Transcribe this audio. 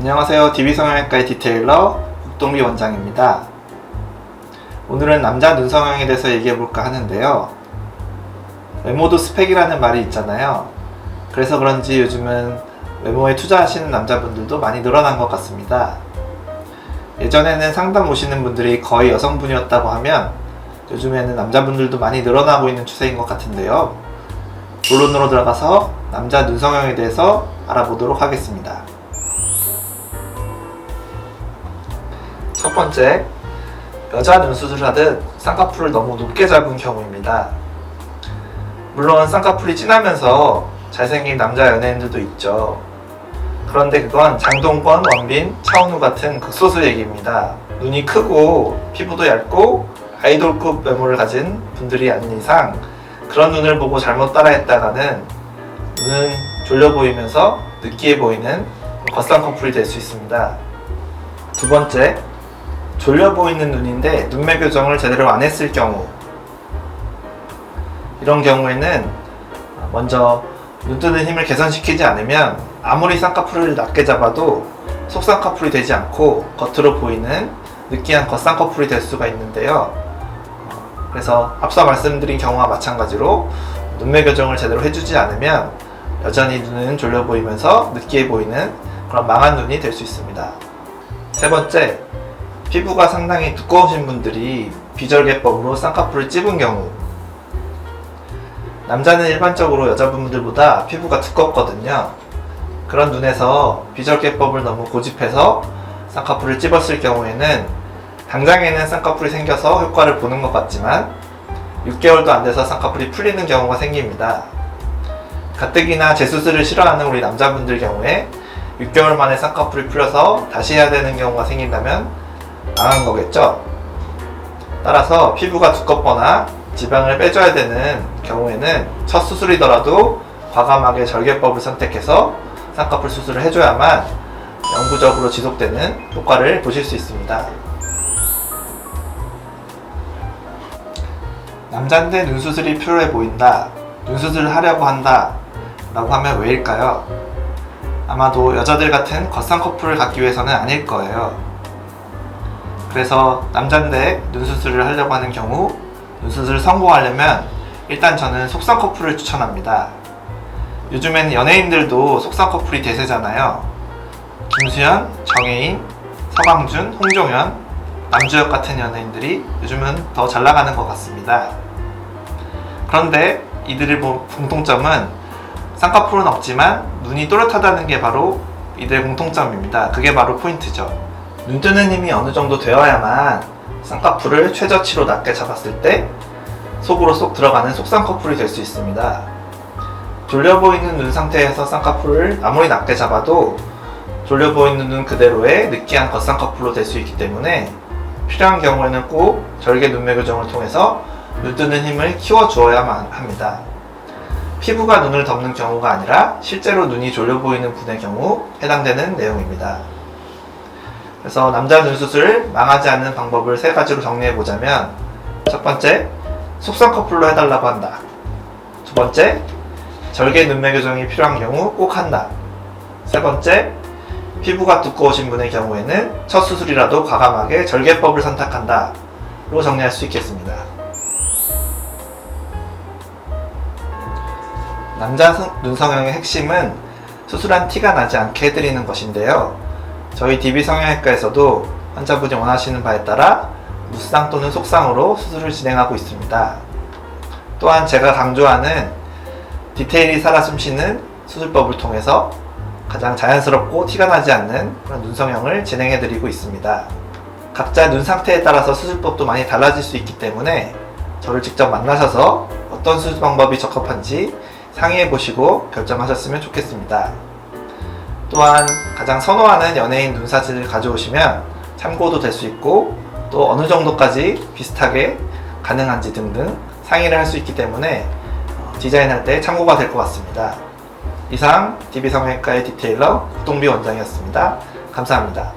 안녕하세요. DB성형외과의 디테일러 국동비 원장입니다. 오늘은 남자 눈 성형에 대해서 얘기해볼까 하는데요. 외모도 스펙이라는 말이 있잖아요. 그래서 그런지 요즘은 외모에 투자하시는 남자분들도 많이 늘어난 것 같습니다. 예전에는 상담 오시는 분들이 거의 여성분이었다고 하면 요즘에는 남자분들도 많이 늘어나고 있는 추세인 것 같은데요. 본론으로 들어가서 남자 눈 성형에 대해서 알아보도록 하겠습니다. 첫 번째, 여자 눈 수술하듯 쌍꺼풀을 너무 높게 잡은 경우입니다. 물론 쌍꺼풀이 진하면서 잘생긴 남자 연예인들도 있죠. 그런데 그건 장동건, 원빈, 차은우 같은 극소수 얘기입니다. 눈이 크고 피부도 얇고 아이돌급 외모를 가진 분들이 아닌 이상 그런 눈을 보고 잘못 따라했다가는 눈은 졸려 보이면서 느끼해 보이는 겉쌍꺼풀이 될 수 있습니다. 두 번째, 졸려 보이는 눈인데 눈매 교정을 제대로 안 했을 경우, 이런 경우에는 먼저 눈뜨는 힘을 개선시키지 않으면 아무리 쌍꺼풀을 낮게 잡아도 속쌍꺼풀이 되지 않고 겉으로 보이는 느끼한 겉쌍꺼풀이 될 수가 있는데요. 그래서 앞서 말씀드린 경우와 마찬가지로 눈매 교정을 제대로 해주지 않으면 여전히 눈은 졸려 보이면서 느끼해 보이는 그런 망한 눈이 될 수 있습니다. 세 번째, 피부가 상당히 두꺼우신 분들이 비절개법으로 쌍꺼풀을 찝은 경우. 남자는 일반적으로 여자분들보다 피부가 두껍거든요. 그런 눈에서 비절개법을 너무 고집해서 쌍꺼풀을 찝었을 경우에는 당장에는 쌍꺼풀이 생겨서 효과를 보는 것 같지만 6개월도 안 돼서 쌍꺼풀이 풀리는 경우가 생깁니다. 가뜩이나 재수술을 싫어하는 우리 남자분들 경우에 6개월 만에 쌍꺼풀이 풀려서 다시 해야 되는 경우가 생긴다면 망한 거겠죠. 따라서 피부가 두껍거나 지방을 빼줘야 되는 경우에는 첫 수술이더라도 과감하게 절개법을 선택해서 쌍꺼풀 수술을 해줘야만 영구적으로 지속되는 효과를 보실 수 있습니다. 남잔데 눈수술이 필요해 보인다, 눈수술을 하려고 한다 라고 하면 왜일까요? 아마도 여자들 같은 겉쌍꺼풀을 갖기 위해서는 아닐 거예요. 그래서 남잔데 눈수술을 하려고 하는 경우 눈수술을 성공하려면 일단 저는 속쌍꺼풀을 추천합니다. 요즘에는 연예인들도 속쌍꺼풀이 대세잖아요. 김수현, 정혜인, 서강준, 홍종현, 남주혁 같은 연예인들이 요즘은 더 잘 나가는 것 같습니다. 그런데 이들의 공통점은 쌍꺼풀은 없지만 눈이 또렷하다는 게 바로 이들의 공통점입니다. 그게 바로 포인트죠. 눈 뜨는 힘이 어느 정도 되어야만 쌍꺼풀을 최저치로 낮게 잡았을 때 속으로 쏙 들어가는 속쌍꺼풀이 될 수 있습니다. 졸려 보이는 눈 상태에서 쌍꺼풀을 아무리 낮게 잡아도 졸려 보이는 눈 그대로의 느끼한 겉쌍꺼풀로 될 수 있기 때문에 필요한 경우에는 꼭 절개 눈매 교정을 통해서 눈 뜨는 힘을 키워주어야만 합니다. 피부가 눈을 덮는 경우가 아니라 실제로 눈이 졸려 보이는 분의 경우 해당되는 내용입니다. 그래서 남자 눈 수술 망하지 않는 방법을 3가지로 정리해보자면, 첫 번째, 속쌍꺼풀로 해달라고 한다. 두 번째, 절개 눈매 교정이 필요한 경우 꼭 한다. 세 번째, 피부가 두꺼우신 분의 경우에는 첫 수술이라도 과감하게 절개법을 선택한다 로 정리할 수 있겠습니다. 남자 눈 성형의 핵심은 수술한 티가 나지 않게 해드리는 것인데요. 저희 DB성형외과에서도 환자분이 원하시는 바에 따라 무쌍 또는 속쌍으로 수술을 진행하고 있습니다. 또한 제가 강조하는 디테일이 살아 숨쉬는 수술법을 통해서 가장 자연스럽고 티가 나지 않는 그런 눈 성형을 진행해드리고 있습니다. 각자 눈 상태에 따라서 수술법도 많이 달라질 수 있기 때문에 저를 직접 만나셔서 어떤 수술 방법이 적합한지 상의해보시고 결정하셨으면 좋겠습니다. 또한 가장 선호하는 연예인 눈 사진을 가져오시면 참고도 될 수 있고 또 어느 정도까지 비슷하게 가능한지 등등 상의를 할 수 있기 때문에 디자인할 때 참고가 될 것 같습니다. 이상 DB성형외과의 디테일러 국동비 원장이었습니다. 감사합니다.